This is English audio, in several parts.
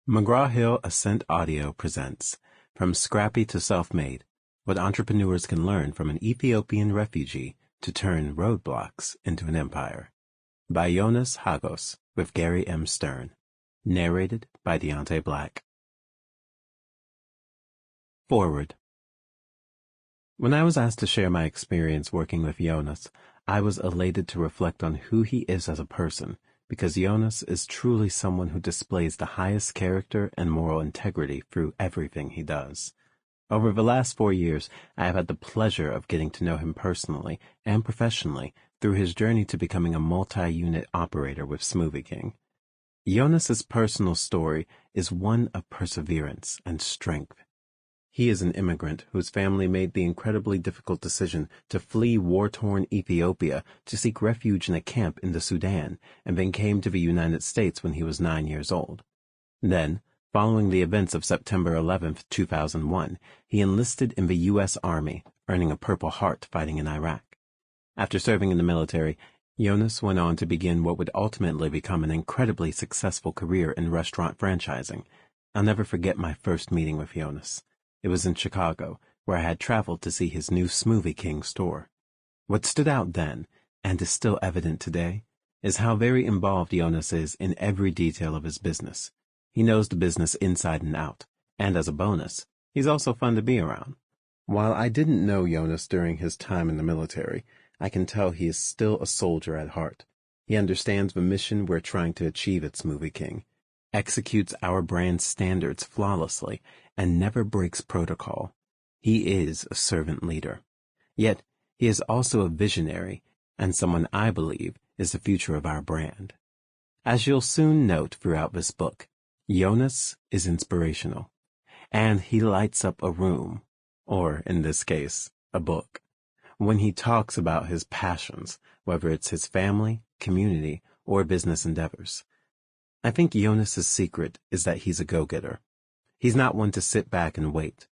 McGraw-Hill Ascent Audio presents From Scrappy to Self-Made, What Entrepreneurs Can Learn from an Ethiopian Refugee to Turn Roadblocks into an Empire, by Yonas Hagos with Gary M. Stern, narrated by Diontae Black. Forward. When I was asked to share my experience working with Yonas, I was elated to reflect on who he is as a person, because Yonas is truly someone who displays the highest character and moral integrity through everything he does. Over the last 4 years, I have had the pleasure of getting to know him personally and professionally through his journey to becoming a multi-unit operator with Smoothie King. Yonas's personal story is one of perseverance and strength. He is an immigrant whose family made the incredibly difficult decision to flee war-torn Ethiopia to seek refuge in a camp in the Sudan, and then came to the United States when he was 9 years old. Then, following the events of September 11, 2001, he enlisted in the U.S. Army, earning a Purple Heart fighting in Iraq. After serving in the military, Yonas went on to begin what would ultimately become an incredibly successful career in restaurant franchising. I'll never forget my first meeting with Yonas. It was in Chicago, where I had traveled to see his new Smoothie King store. What stood out then, and is still evident today, is how very involved Yonas is in every detail of his business. He knows the business inside and out, and as a bonus, he's also fun to be around. While I didn't know Yonas during his time in the military, I can tell he is still a soldier at heart. He understands the mission we're trying to achieve at Smoothie King, executes our brand standards flawlessly, and never breaks protocol. He is a servant leader. Yet, he is also a visionary, and someone I believe is the future of our brand. As you'll soon note throughout this book, Yonas is inspirational, and he lights up a room, or in this case, a book, when he talks about his passions, whether it's his family, community, or business endeavors. I think Yonas's secret is that he's a go-getter. He's not one to sit back and wait.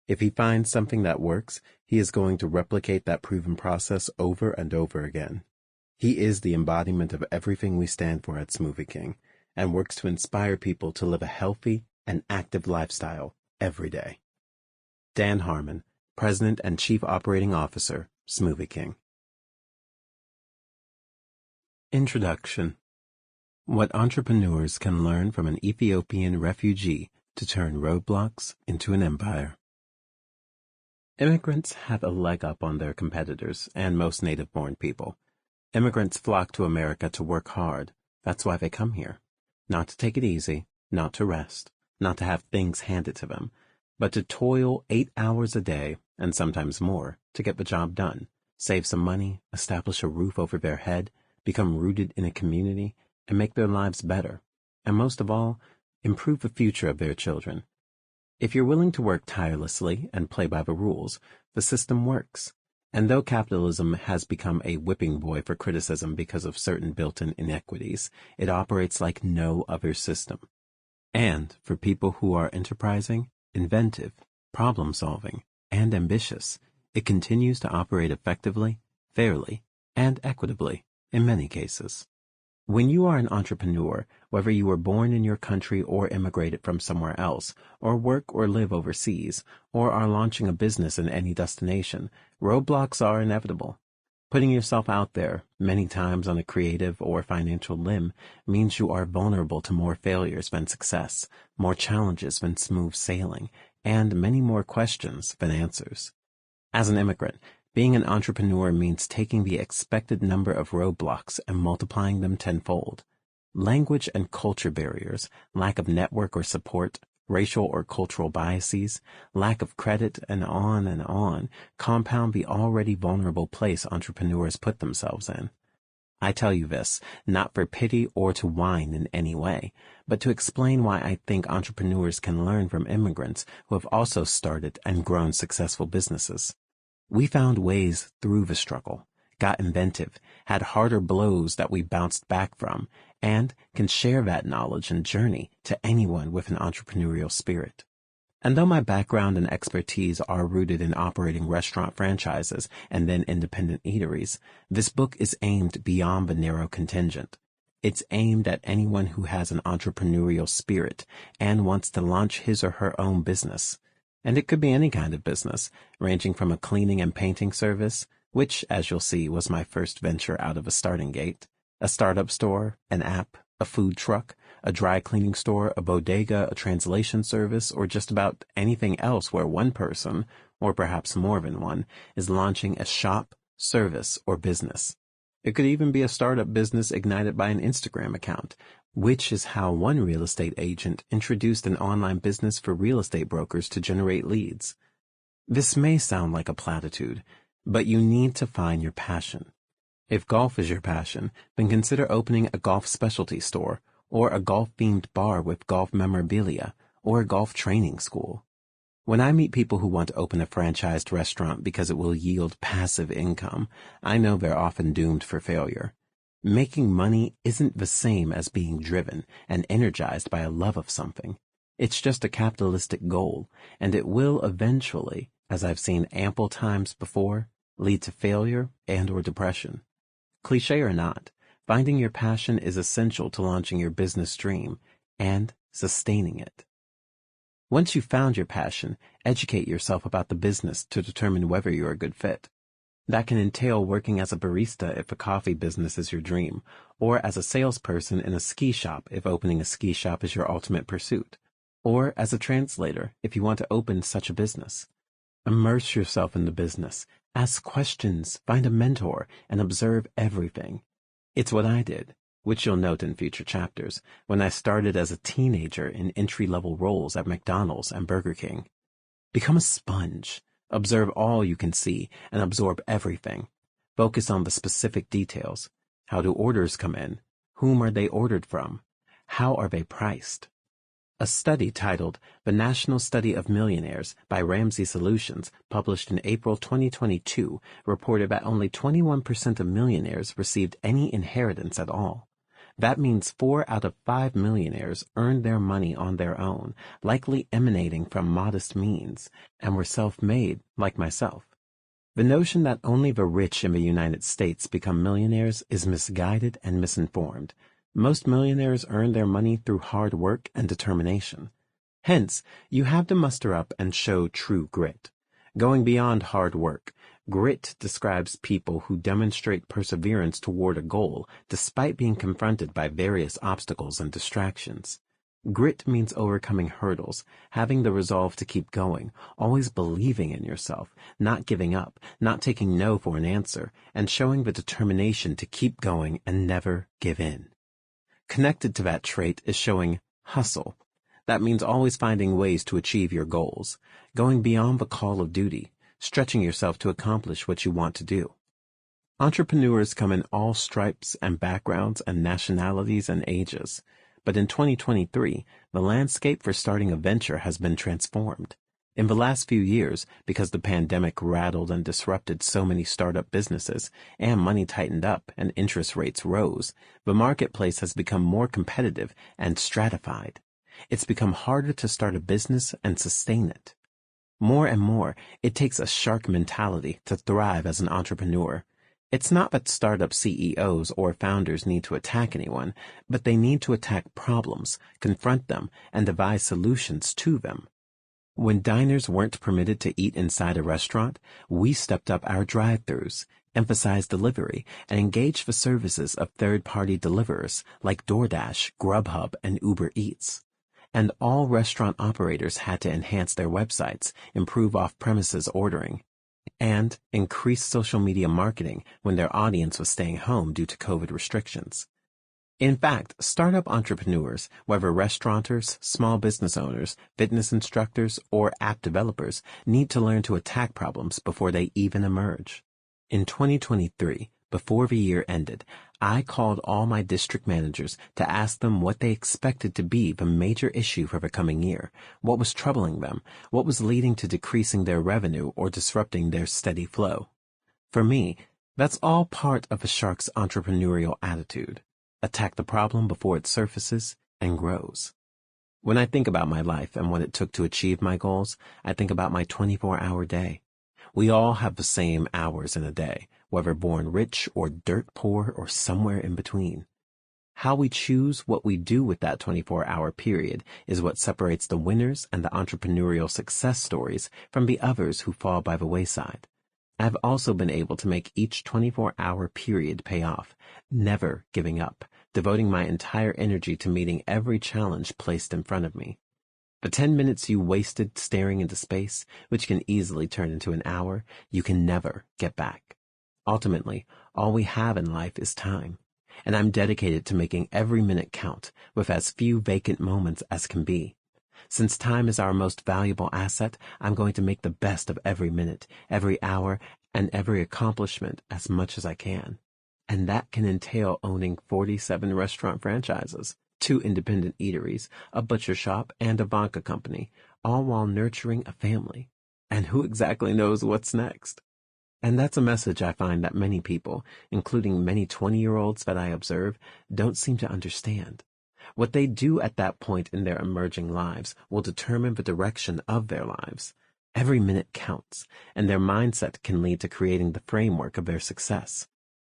If he finds something that works, he is going to replicate that proven process over and over again. He is the embodiment of everything we stand for at Smoothie King, and works to inspire people to live a healthy and active lifestyle every day. Dan Harmon, President and Chief Operating Officer, Smoothie King. Introduction. What entrepreneurs can learn from an Ethiopian refugee to turn roadblocks into an empire. Immigrants have a leg up on their competitors and most native-born people. Immigrants flock to America to work hard. That's why they come here. Not to take it easy, not to rest, not to have things handed to them, but to toil 8 hours a day, and sometimes more, to get the job done, save some money, establish a roof over their head, become rooted in a community, and make their lives better, and most of all, improve the future of their children. If you're willing to work tirelessly and play by the rules, the system works. And though capitalism has become a whipping boy for criticism because of certain built-in inequities, it operates like no other system. And for people who are enterprising, inventive, problem-solving, and ambitious, it continues to operate effectively, fairly, and equitably in many cases. When you are an entrepreneur, whether you were born in your country or immigrated from somewhere else, or work or live overseas, or are launching a business in any destination, roadblocks are inevitable. Putting yourself out there, many times on a creative or financial limb, means you are vulnerable to more failures than success, more challenges than smooth sailing, and many more questions than answers. As an immigrant, being an entrepreneur means taking the expected number of roadblocks and multiplying them tenfold. Language and culture barriers, lack of network or support, racial or cultural biases, lack of credit, and on, compound the already vulnerable place entrepreneurs put themselves in. I tell you this, not for pity or to whine in any way, but to explain why I think entrepreneurs can learn from immigrants who have also started and grown successful businesses. We found ways through the struggle, got inventive, had harder blows that we bounced back from, and can share that knowledge and journey to anyone with an entrepreneurial spirit. And though my background and expertise are rooted in operating restaurant franchises and then independent eateries, this book is aimed beyond the narrow contingent. It's aimed at anyone who has an entrepreneurial spirit and wants to launch his or her own business. And it could be any kind of business, ranging from a cleaning and painting service, which, as you'll see, was my first venture out of a starting gate, a startup store, an app, a food truck, a dry cleaning store, a bodega, a translation service, or just about anything else where one person, or perhaps more than one, is launching a shop, service, or business. It could even be a startup business ignited by an Instagram account, which is how one real estate agent introduced an online business for real estate brokers to generate leads. This may sound like a platitude, but you need to find your passion. If golf is your passion, then consider opening a golf specialty store, or a golf-themed bar with golf memorabilia, or a golf training school. When I meet people who want to open a franchised restaurant because it will yield passive income, I know they're often doomed for failure. Making money isn't the same as being driven and energized by a love of something. It's just a capitalistic goal, and it will eventually, as I've seen ample times before, lead to failure and/or depression. Cliché or not, finding your passion is essential to launching your business dream and sustaining it. Once you've found your passion, educate yourself about the business to determine whether you're a good fit. That can entail working as a barista if a coffee business is your dream, or as a salesperson in a ski shop if opening a ski shop is your ultimate pursuit, or as a translator if you want to open such a business. Immerse yourself in the business, ask questions, find a mentor, and observe everything. It's what I did, which you'll note in future chapters, when I started as a teenager in entry-level roles at McDonald's and Burger King. Become a sponge. Observe all you can see and absorb everything. Focus on the specific details. How do orders come in? Whom are they ordered from? How are they priced? A study titled The National Study of Millionaires by Ramsey Solutions, published in April 2022, reported that only 21% of millionaires received any inheritance at all. That means 4 out of 5 millionaires earned their money on their own, likely emanating from modest means, and were self-made, like myself. The notion that only the rich in the United States become millionaires is misguided and misinformed. Most millionaires earn their money through hard work and determination. Hence, you have to muster up and show true grit. Going beyond hard work, grit describes people who demonstrate perseverance toward a goal despite being confronted by various obstacles and distractions. Grit means overcoming hurdles, having the resolve to keep going, always believing in yourself, not giving up, not taking no for an answer, and showing the determination to keep going and never give in. Connected to that trait is showing hustle. That means always finding ways to achieve your goals, going beyond the call of duty, stretching yourself to accomplish what you want to do. Entrepreneurs come in all stripes and backgrounds and nationalities and ages, but in 2023, the landscape for starting a venture has been transformed. In the last few years, because the pandemic rattled and disrupted so many startup businesses, and money tightened up and interest rates rose, the marketplace has become more competitive and stratified. It's become harder to start a business and sustain it. More and more, it takes a shark mentality to thrive as an entrepreneur. It's not that startup CEOs or founders need to attack anyone, but they need to attack problems, confront them, and devise solutions to them. When diners weren't permitted to eat inside a restaurant, we stepped up our drive-thrus, emphasized delivery, and engaged the services of third-party deliverers like DoorDash, Grubhub, and Uber Eats. And all restaurant operators had to enhance their websites, improve off-premises ordering, and increase social media marketing when their audience was staying home due to COVID restrictions. In fact, startup entrepreneurs, whether restaurateurs, small business owners, fitness instructors, or app developers, need to learn to attack problems before they even emerge. In 2023, before the year ended, I called all my district managers to ask them what they expected to be the major issue for the coming year, what was troubling them, what was leading to decreasing their revenue or disrupting their steady flow. For me, that's all part of a shark's entrepreneurial attitude. Attack the problem before it surfaces and grows. When I think about my life and what it took to achieve my goals, I think about my 24-hour day. We all have the same hours in a day, whether born rich or dirt poor or somewhere in between. How we choose what we do with that 24-hour period is what separates the winners and the entrepreneurial success stories from the others who fall by the wayside. I've also been able to make each 24-hour period pay off, never giving up, devoting my entire energy to meeting every challenge placed in front of me. The 10 minutes you wasted staring into space, which can easily turn into an hour, you can never get back. Ultimately, all we have in life is time, and I'm dedicated to making every minute count with as few vacant moments as can be. Since time is our most valuable asset, I'm going to make the best of every minute, every hour, and every accomplishment as much as I can. And that can entail owning 47 restaurant franchises, 2 independent eateries, a butcher shop, and a vodka company, all while nurturing a family. And who exactly knows what's next? And that's a message I find that many people, including many 20-year-olds that I observe, don't seem to understand. What they do at that point in their emerging lives will determine the direction of their lives. Every minute counts, and their mindset can lead to creating the framework of their success.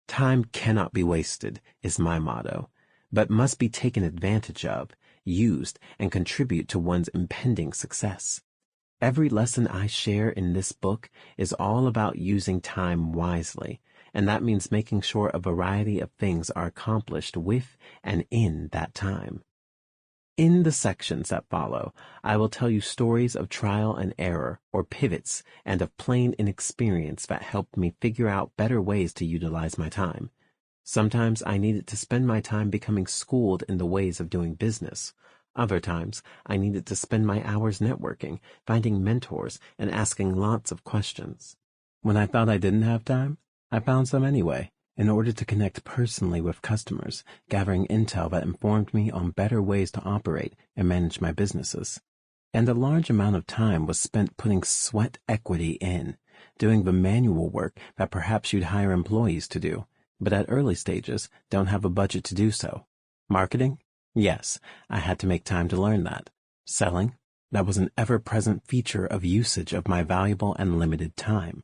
Time cannot be wasted, is my motto, but must be taken advantage of, used, and contribute to one's impending success. Every lesson I share in this book is all about using time wisely, and that means making sure a variety of things are accomplished with and in that time. In the sections that follow, I will tell you stories of trial and error or pivots and of plain inexperience that helped me figure out better ways to utilize my time. Sometimes I needed to spend my time becoming schooled in the ways of doing business. Other times, I needed to spend my hours networking, finding mentors, and asking lots of questions. When I thought I didn't have time, I found some anyway, in order to connect personally with customers, gathering intel that informed me on better ways to operate and manage my businesses. And a large amount of time was spent putting sweat equity in, doing the manual work that perhaps you'd hire employees to do, but at early stages don't have a budget to do so. Marketing? Yes, I had to make time to learn that. Selling? That was an ever-present feature of usage of my valuable and limited time.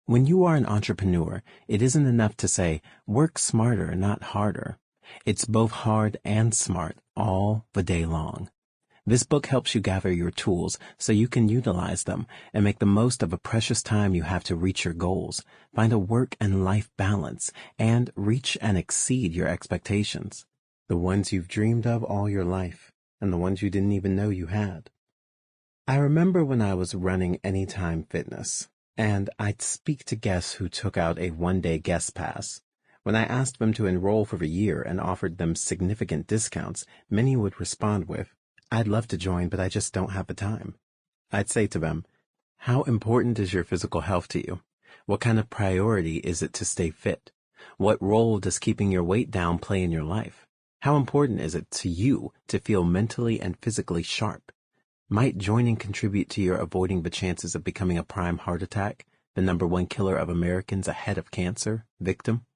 When you are an entrepreneur, it isn't enough to say, work smarter, not harder. It's both hard and smart all the day long. This book helps you gather your tools so you can utilize them and make the most of a precious time you have to reach your goals, find a work and life balance, and reach and exceed your expectations. The ones you've dreamed of all your life, and the ones you didn't even know you had. I remember when I was running Anytime Fitness, and I'd speak to guests who took out a one-day guest pass. When I asked them to enroll for the year and offered them significant discounts, many would respond with, "I'd love to join, but I just don't have the time." I'd say to them, how important is your physical health to you? What kind of priority is it to stay fit? What role does keeping your weight down play in your life? How important is it to you to feel mentally and physically sharp? Might joining contribute to your avoiding the chances of becoming a prime heart attack, the #1 killer of Americans ahead of cancer, victim?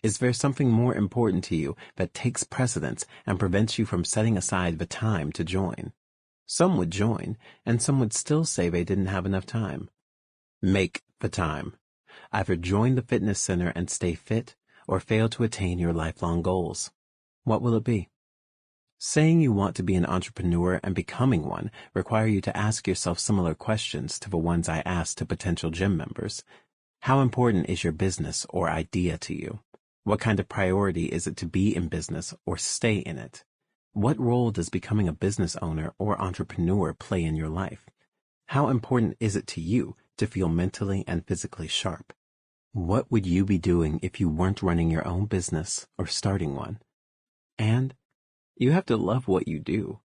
Is there something more important to you that takes precedence and prevents you from setting aside the time to join? Some would join, and some would still say they didn't have enough time. Make the time. Either join the fitness center and stay fit, or fail to attain your lifelong goals. What will it be? Saying you want to be an entrepreneur and becoming one require you to ask yourself similar questions to the ones I asked to potential gym members. How important is your business or idea to you? What kind of priority is it to be in business or stay in it? What role does becoming a business owner or entrepreneur play in your life? How important is it to you to feel mentally and physically sharp? What would you be doing if you weren't running your own business or starting one? And you have to love what you do.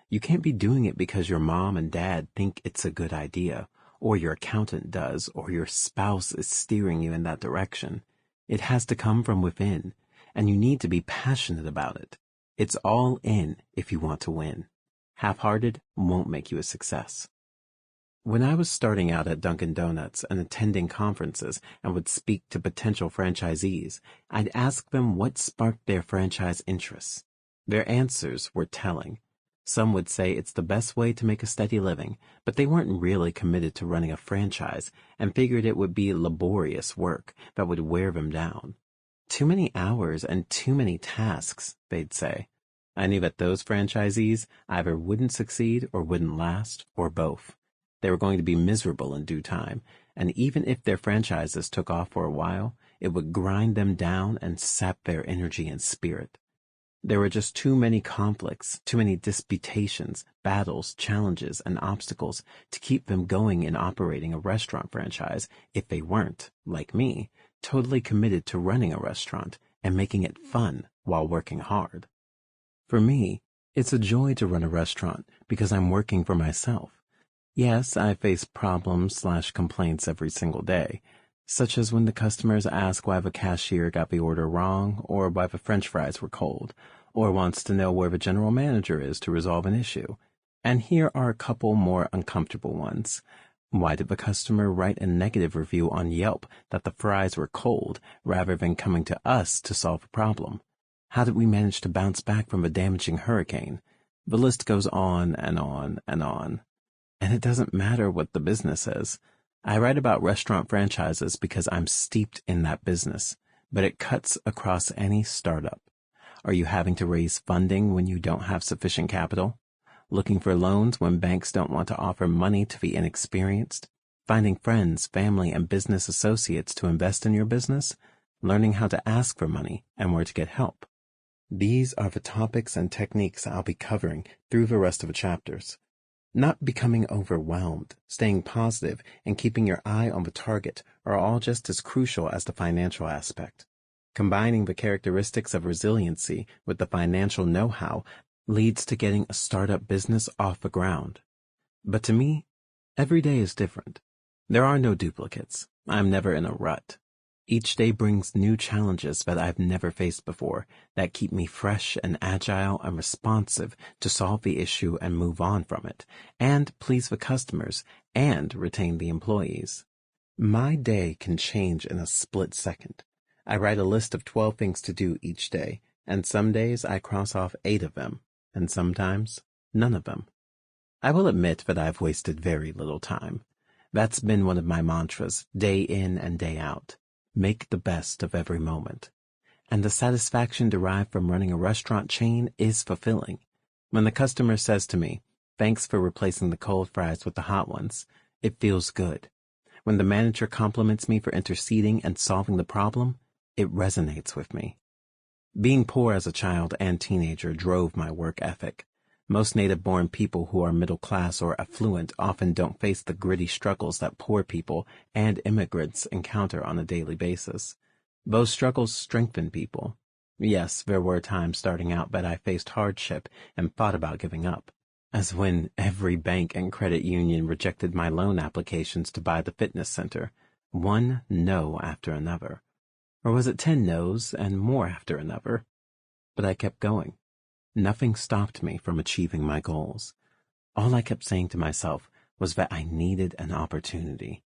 You can't be doing it because your mom and dad think it's a good idea, or your accountant does, or your spouse is steering you in that direction. It has to come from within, and you need to be passionate about it. It's all in if you want to win. Half-hearted won't make you a success. When I was starting out at Dunkin Donuts and attending conferences and would speak to potential franchisees, I'd ask them what sparked their franchise interests. Their answers were telling. Some would say it's the best way to make a steady living, but they weren't really committed to running a franchise and figured it would be laborious work that would wear them down. Too many hours and too many tasks, they'd say. I knew that those franchisees either wouldn't succeed or wouldn't last, or both. They were going to be miserable in due time, and even if their franchises took off for a while, it would grind them down and sap their energy and spirit. There were just too many conflicts, too many disputations, battles, challenges, and obstacles to keep them going in operating a restaurant franchise if they weren't, like me, totally committed to running a restaurant and making it fun while working hard. For me, it's a joy to run a restaurant because I'm working for myself. Yes, I face problems/complaints every single day, such as when the customers ask why the cashier got the order wrong, or why the French fries were cold, or wants to know where the general manager is to resolve an issue. And here are a couple more uncomfortable ones. Why did the customer write a negative review on Yelp that the fries were cold rather than coming to us to solve the problem? How did we manage to bounce back from a damaging hurricane? The list goes on and on and on. And it doesn't matter what the business is. I write about restaurant franchises because I'm steeped in that business, but it cuts across any startup. Are you having to raise funding when you don't have sufficient capital? Looking for loans when banks don't want to offer money to the inexperienced? Finding friends, family, and business associates to invest in your business? Learning how to ask for money and where to get help? These are the topics and techniques I'll be covering through the rest of the chapters. Not becoming overwhelmed, staying positive, and keeping your eye on the target are all just as crucial as the financial aspect. Combining the characteristics of resiliency with the financial know-how leads to getting a startup business off the ground. But to me, every day is different. There are no duplicates. I'm never in a rut. Each day brings new challenges that I've never faced before that keep me fresh and agile and responsive to solve the issue and move on from it, and please the customers and retain the employees. My day can change in a split second. I write a list of 12 things to do each day, and some days I cross off 8 of them, and sometimes none of them. I will admit that I've wasted very little time. That's been one of my mantras, day in and day out. Make the best of every moment. And the satisfaction derived from running a restaurant chain is fulfilling. When the customer says to me, "Thanks for replacing the cold fries with the hot ones," it feels good. When the manager compliments me for interceding and solving the problem, it resonates with me. Being poor as a child and teenager drove my work ethic. Most native-born people who are middle class or affluent often don't face the gritty struggles that poor people and immigrants encounter on a daily basis. Those struggles strengthen people. Yes, there were times starting out that I faced hardship and thought about giving up, as when every bank and credit union rejected my loan applications to buy the fitness center, one no after another. Or was it 10 no's and more after another? But I kept going. Nothing stopped me from achieving my goals. All I kept saying to myself was that I needed an opportunity.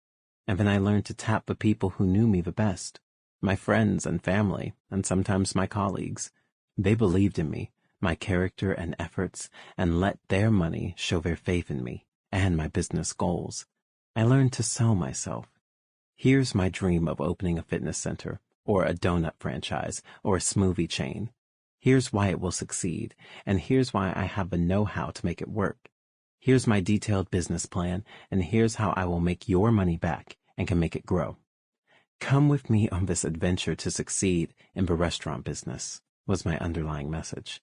And then I learned to tap the people who knew me the best, my friends and family, and sometimes my colleagues. They believed in me, my character and efforts, and let their money show their faith in me and my business goals. I learned to sell myself. Here's my dream of opening a fitness center, or a donut franchise, or a smoothie chain. Here's why it will succeed, and here's why I have the know-how to make it work. Here's my detailed business plan, and here's how I will make your money back and can make it grow. Come with me on this adventure to succeed in the restaurant business, was my underlying message.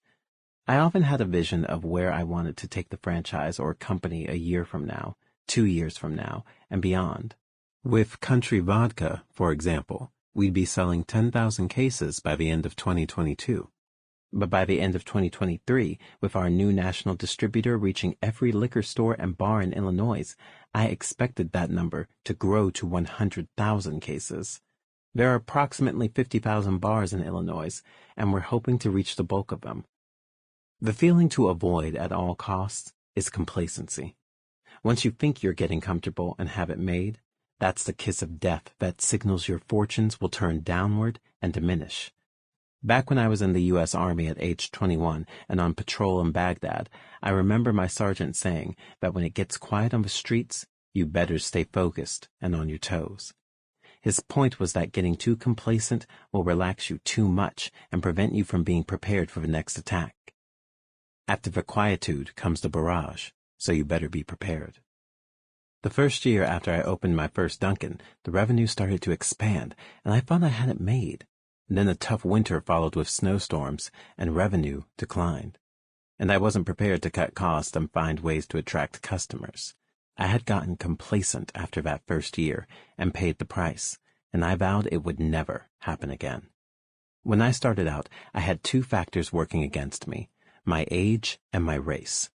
I often had a vision of where I wanted to take the franchise or company a year from now, 2 years from now, and beyond. With Country Vodka, for example, we'd be selling 10,000 cases by the end of 2022. But by the end of 2023, with our new national distributor reaching every liquor store and bar in Illinois, I expected that number to grow to 100,000 cases. There are approximately 50,000 bars in Illinois, and we're hoping to reach the bulk of them. The feeling to avoid at all costs is complacency. Once you think you're getting comfortable and have it made, that's the kiss of death that signals your fortunes will turn downward and diminish. Back when I was in the U.S. Army at age 21 and on patrol in Baghdad, I remember my sergeant saying that when it gets quiet on the streets, you better stay focused and on your toes. His point was that getting too complacent will relax you too much and prevent you from being prepared for the next attack. After the quietude comes the barrage, so you better be prepared. The first year after I opened my first Dunkin', the revenue started to expand, and I thought I had it made. Then a tough winter followed with snowstorms, and revenue declined. And I wasn't prepared to cut costs and find ways to attract customers. I had gotten complacent after that first year and paid the price, and I vowed it would never happen again. When I started out, I had two factors working against me, my age and my race.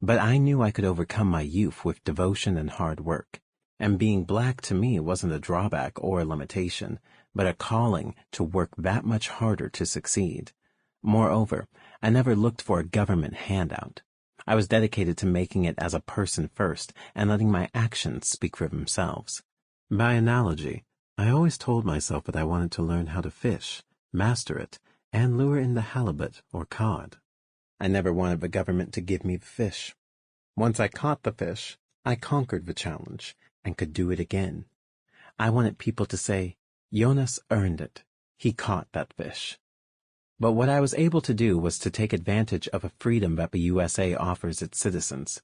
But I knew I could overcome my youth with devotion and hard work, and being black to me wasn't a drawback or a limitation, but a calling to work that much harder to succeed. Moreover, I never looked for a government handout. I was dedicated to making it as a person first and letting my actions speak for themselves. By analogy, I always told myself that I wanted to learn how to fish, master it, and lure in the halibut or cod. I never wanted the government to give me the fish. Once I caught the fish, I conquered the challenge and could do it again. I wanted people to say, Yonas earned it. He caught that fish. But what I was able to do was to take advantage of a freedom that the USA offers its citizens.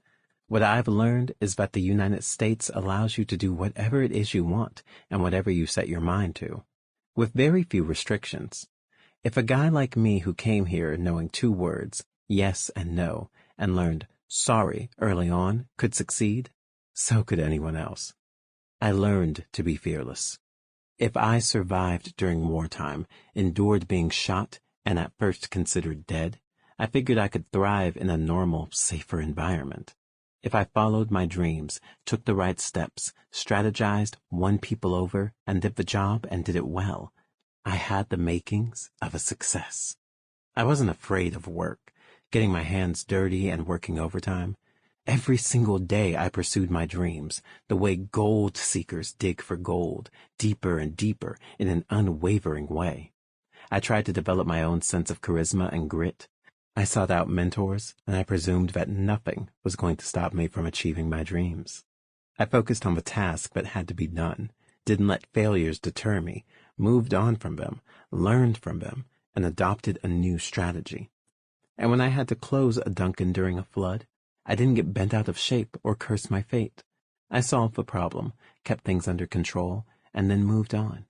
What I've learned is that the United States allows you to do whatever it is you want and whatever you set your mind to, with very few restrictions. If a guy like me who came here knowing two words, yes and no, and learned sorry early on could succeed, so could anyone else. I learned to be fearless. If I survived during wartime, endured being shot, and at first considered dead, I figured I could thrive in a normal, safer environment. If I followed my dreams, took the right steps, strategized, won people over, and did the job and did it well, I had the makings of a success. I wasn't afraid of work, getting my hands dirty and working overtime. Every single day I pursued my dreams, the way gold seekers dig for gold, deeper and deeper in an unwavering way. I tried to develop my own sense of charisma and grit. I sought out mentors, and I presumed that nothing was going to stop me from achieving my dreams. I focused on the task that had to be done, didn't let failures deter me, moved on from them, learned from them, and adopted a new strategy. And when I had to close a Dunkin' during a flood, I didn't get bent out of shape or curse my fate. I solved the problem, kept things under control, and then moved on.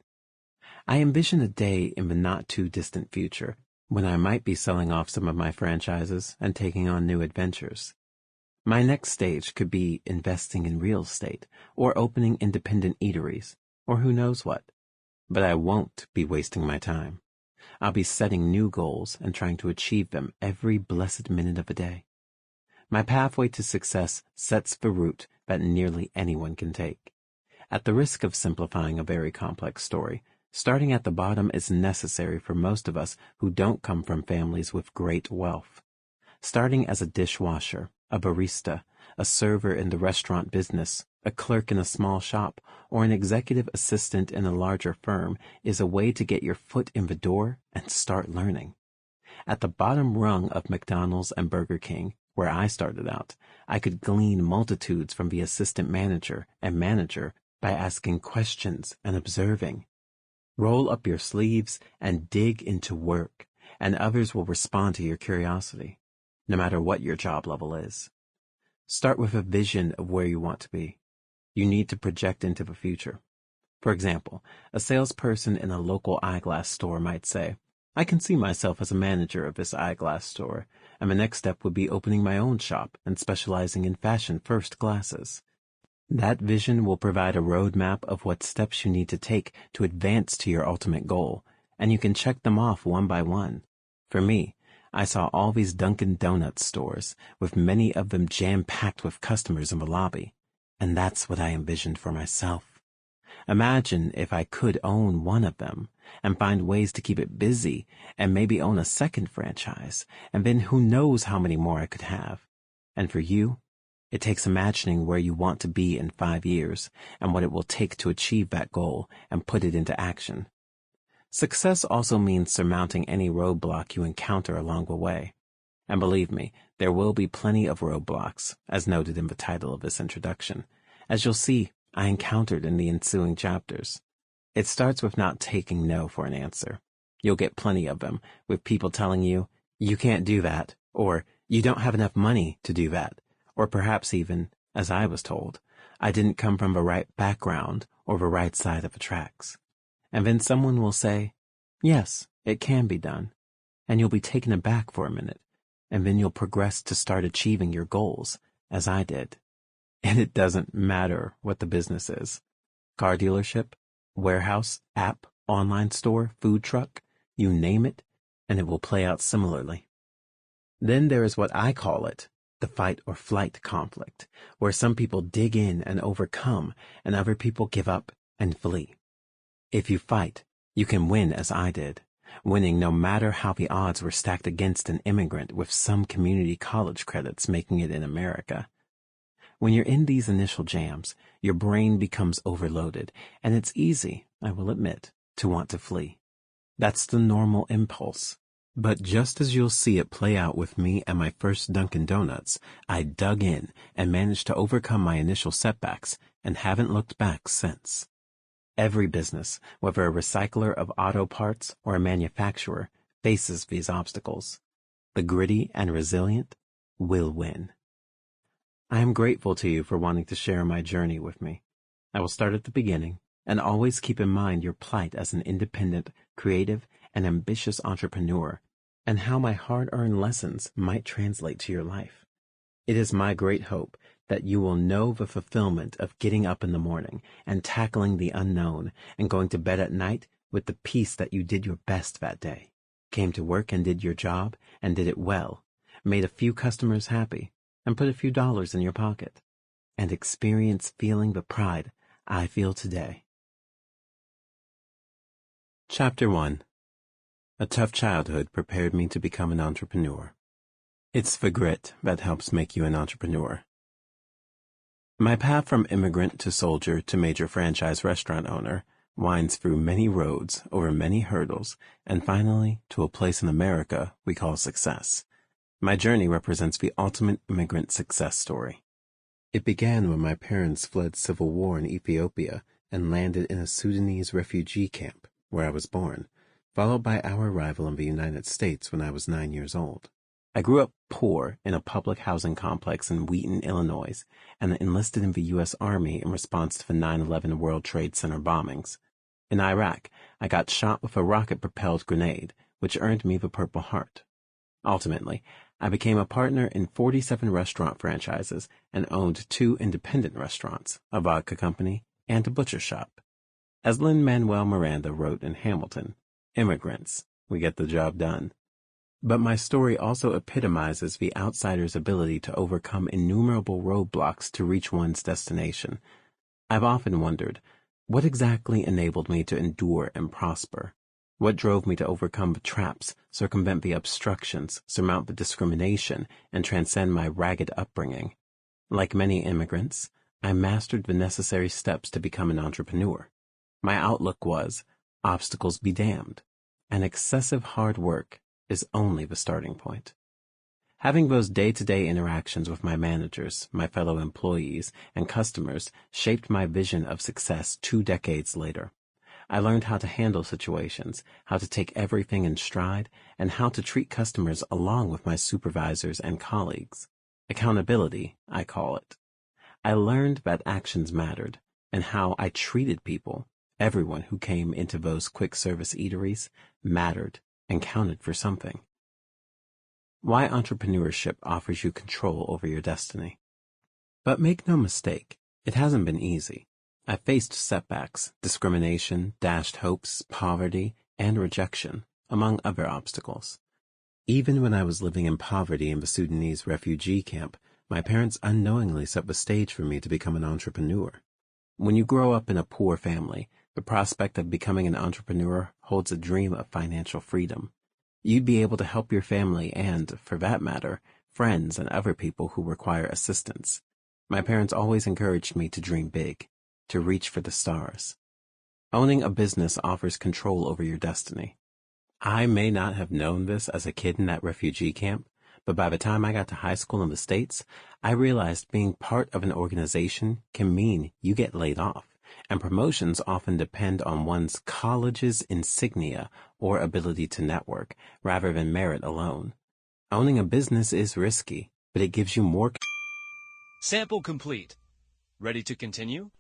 I envision a day in the not-too-distant future when I might be selling off some of my franchises and taking on new adventures. My next stage could be investing in real estate or opening independent eateries, or who knows what. But I won't be wasting my time. I'll be setting new goals and trying to achieve them every blessed minute of the day. My pathway to success sets the route that nearly anyone can take. At the risk of simplifying a very complex story, starting at the bottom is necessary for most of us who don't come from families with great wealth. Starting as a dishwasher, a barista, a server in the restaurant business, a clerk in a small shop, or an executive assistant in a larger firm is a way to get your foot in the door and start learning. At the bottom rung of McDonald's and Burger King, where I started out, I could glean multitudes from the assistant manager and manager by asking questions and observing. Roll up your sleeves and dig into work, and others will respond to your curiosity, no matter what your job level is. Start with a vision of where you want to be. You need to project into the future. For example, a salesperson in a local eyeglass store might say, I can see myself as a manager of this eyeglass store, and the next step would be opening my own shop and specializing in fashion-first glasses. That vision will provide a roadmap of what steps you need to take to advance to your ultimate goal, and you can check them off one by one. For me, I saw all these Dunkin Donuts stores, with many of them jam-packed with customers in the lobby, and that's what I envisioned for myself. Imagine if I could own one of them, and find ways to keep it busy, and maybe own a second franchise, and then who knows how many more I could have. And for you, it takes imagining where you want to be in 5 years, and what it will take to achieve that goal and put it into action. Success also means surmounting any roadblock you encounter along the way. And believe me, there will be plenty of roadblocks, as noted in the title of this introduction, as you'll see I encountered in the ensuing chapters. It starts with not taking no for an answer. You'll get plenty of them, with people telling you, you can't do that, or you don't have enough money to do that, or perhaps even, as I was told, I didn't come from the right background or the right side of the tracks. And then someone will say, yes, it can be done, and you'll be taken aback for a minute, and then you'll progress to start achieving your goals, as I did. And it doesn't matter what the business is. Car dealership, warehouse, app, online store, food truck, you name it, and it will play out similarly. Then there is what I call it, the fight or flight conflict, where some people dig in and overcome, and other people give up and flee. If you fight, you can win as I did, winning no matter how the odds were stacked against an immigrant with some community college credits making it in America. When you're in these initial jams, your brain becomes overloaded, and it's easy, I will admit, to want to flee. That's the normal impulse. But just as you'll see it play out with me and my first Dunkin Donuts, I dug in and managed to overcome my initial setbacks and haven't looked back since. Every business, whether a recycler of auto parts or a manufacturer, faces these obstacles. The gritty and resilient will win. I am grateful to you for wanting to share my journey with me. I will start at the beginning, and always keep in mind your plight as an independent, creative, and ambitious entrepreneur, and how my hard-earned lessons might translate to your life. It is my great hope that you will know the fulfillment of getting up in the morning and tackling the unknown and going to bed at night with the peace that you did your best that day, came to work and did your job and did it well, made a few customers happy, and put a few dollars in your pocket, and experience feeling the pride I feel today. Chapter 1. A tough childhood prepared me to become an entrepreneur. It's the grit that helps make you an entrepreneur. My path from immigrant to soldier to major franchise restaurant owner winds through many roads, over many hurdles, and finally to a place in America we call success. My journey represents the ultimate immigrant success story. It began when my parents fled civil war in Ethiopia and landed in a Sudanese refugee camp, where I was born, followed by our arrival in the United States when I was 9 years old. I grew up poor in a public housing complex in Wheaton, Illinois, and enlisted in the U.S. Army in response to the 9/11 World Trade Center bombings. In Iraq, I got shot with a rocket-propelled grenade, which earned me the Purple Heart. Ultimately, I became a partner in 47 restaurant franchises and owned 2 independent restaurants, a vodka company, and a butcher shop. As Lin-Manuel Miranda wrote in Hamilton, immigrants, we get the job done. But my story also epitomizes the outsider's ability to overcome innumerable roadblocks to reach one's destination. I've often wondered, what exactly enabled me to endure and prosper? What drove me to overcome the traps, circumvent the obstructions, surmount the discrimination, and transcend my ragged upbringing? Like many immigrants, I mastered the necessary steps to become an entrepreneur. My outlook was, obstacles be damned, and excessive hard work is only the starting point. Having those day-to-day interactions with my managers, my fellow employees, and customers shaped my vision of success 2 decades later. I learned how to handle situations, how to take everything in stride, and how to treat customers along with my supervisors and colleagues. Accountability, I call it. I learned that actions mattered, and how I treated people, everyone who came into those quick-service eateries, mattered and counted for something. Why entrepreneurship offers you control over your destiny. But make no mistake, it hasn't been easy. I faced setbacks, discrimination, dashed hopes, poverty, and rejection, among other obstacles. Even when I was living in poverty in the Sudanese refugee camp, my parents unknowingly set the stage for me to become an entrepreneur. When you grow up in a poor family, the prospect of becoming an entrepreneur holds a dream of financial freedom. You'd be able to help your family and, for that matter, friends and other people who require assistance. My parents always encouraged me to dream big, to reach for the stars. Owning a business offers control over your destiny. I may not have known this as a kid in that refugee camp, but by the time I got to high school in the States, I realized being part of an organization can mean you get laid off, and promotions often depend on one's college's insignia or ability to network, rather than merit alone. Owning a business is risky, but it gives you more. Sample complete. Ready to continue?